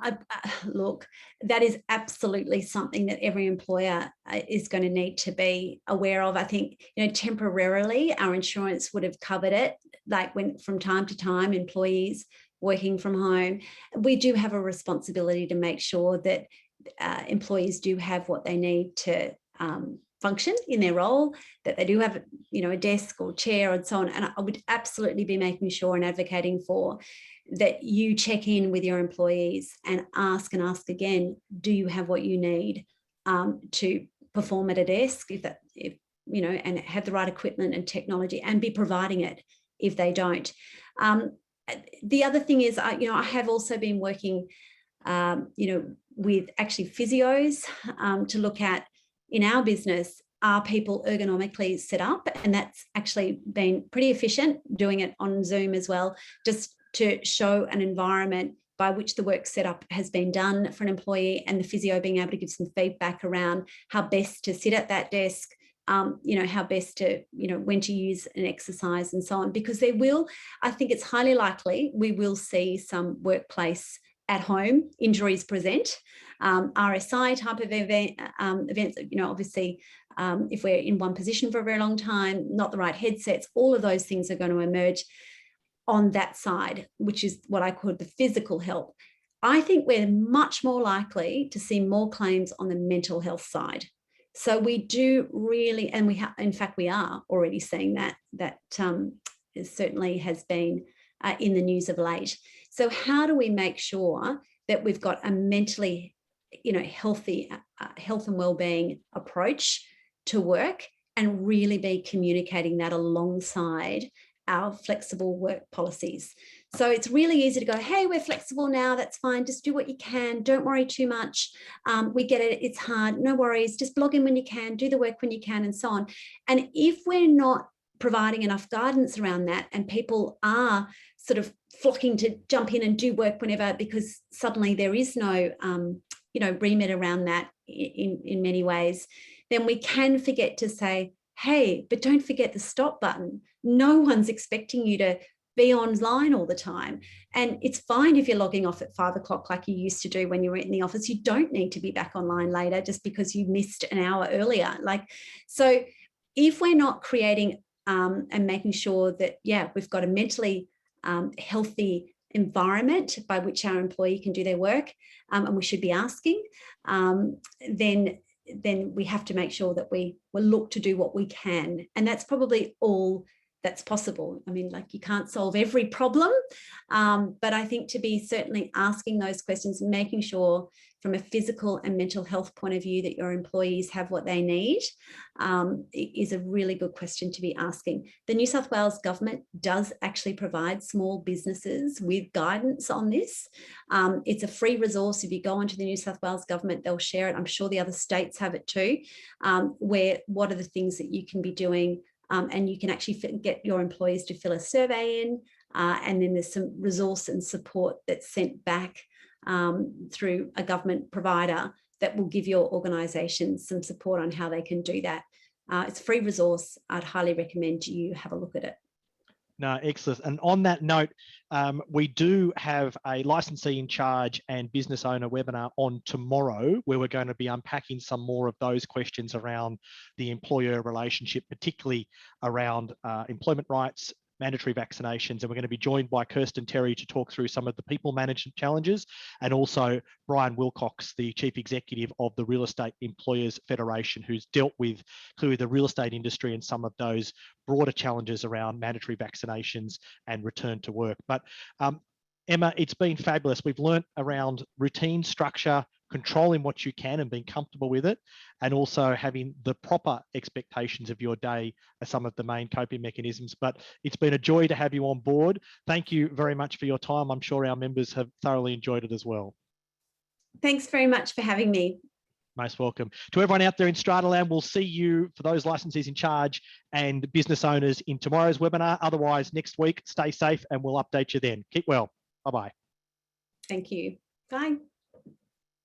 look, that is absolutely something that every employer is going to need to be aware of. I think, you know, temporarily our insurance would have covered it, like when from time to time employees working from home. We do have a responsibility to make sure that employees do have what they need to function in their role, that they do have, you know, a desk or chair and so on. And I would absolutely be making sure and advocating for that you check in with your employees and ask again, do you have what you need to perform at a desk? If and have the right equipment and technology and be providing it if they don't. The other thing is, I have also been working, with actually physios to look at, in our business, are people ergonomically set up? And that's actually been pretty efficient, doing it on Zoom as well, just to show an environment by which the work setup has been done for an employee, and the physio being able to give some feedback around how best to sit at that desk, how best to, when to use an exercise and so on, because I think it's highly likely we will see some workplace at home injuries present, RSI type of events, obviously, if we're in one position for a very long time, not the right headsets, all of those things are going to emerge on that side, which is what I call the physical health. I think we're much more likely to see more claims on the mental health side. So we do really, and in fact, we are already seeing that certainly has been in the news of late. So how do we make sure that we've got a mentally, healthy health and wellbeing approach to work, and really be communicating that alongside our flexible work policies? So it's really easy to go, hey, we're flexible now, that's fine, just do what you can, don't worry too much, we get it, it's hard, no worries, just log in when you can, do the work when you can, and so on. And if we're not providing enough guidance around that, and people are sort of flocking to jump in and do work whenever, because suddenly there is no remit around that in many ways, then we can forget to say, hey, but don't forget the stop button. No one's expecting you to be online all the time. And it's fine if you're logging off at 5 o'clock like you used to do when you were in the office. You don't need to be back online later just because you missed an hour earlier. So if we're not creating and making sure that, we've got a mentally healthy environment by which our employee can do their work, and we should be asking, then we have to make sure that we will look to do what we can. And that's probably all that's possible. I mean, you can't solve every problem, but I think to be certainly asking those questions and making sure from a physical and mental health point of view that your employees have what they need is a really good question to be asking. The New South Wales government does actually provide small businesses with guidance on this. It's a free resource. If you go onto the New South Wales government, they'll share it. I'm sure the other states have it too, where what are the things that you can be doing, and you can actually get your employees to fill a survey in, and then there's some resource and support that's sent back through a government provider that will give your organisation some support on how they can do that. It's a free resource. I'd highly recommend you have a look at it. No, excellent. And on that note, we do have a licensee in charge and business owner webinar on tomorrow, where we're going to be unpacking some more of those questions around the employer relationship, particularly around employment rights, mandatory vaccinations, and we're going to be joined by Kirsten Terry to talk through some of the people management challenges, and also Brian Wilcox, the Chief Executive of the Real Estate Employers Federation, who's dealt with clearly the real estate industry and some of those broader challenges around mandatory vaccinations and return to work. But Emma, it's been fabulous. We've learnt around routine structure, controlling what you can and being comfortable with it, and also having the proper expectations of your day as some of the main coping mechanisms. But it's been a joy to have you on board. Thank you very much for your time. I'm sure our members have thoroughly enjoyed it as well. Thanks very much for having me. Most welcome. To everyone out there in Strataland, we'll see you, for those licensees in charge and business owners, in tomorrow's webinar. Otherwise, next week, stay safe and we'll update you then. Keep well. Bye-bye. Thank you. Bye.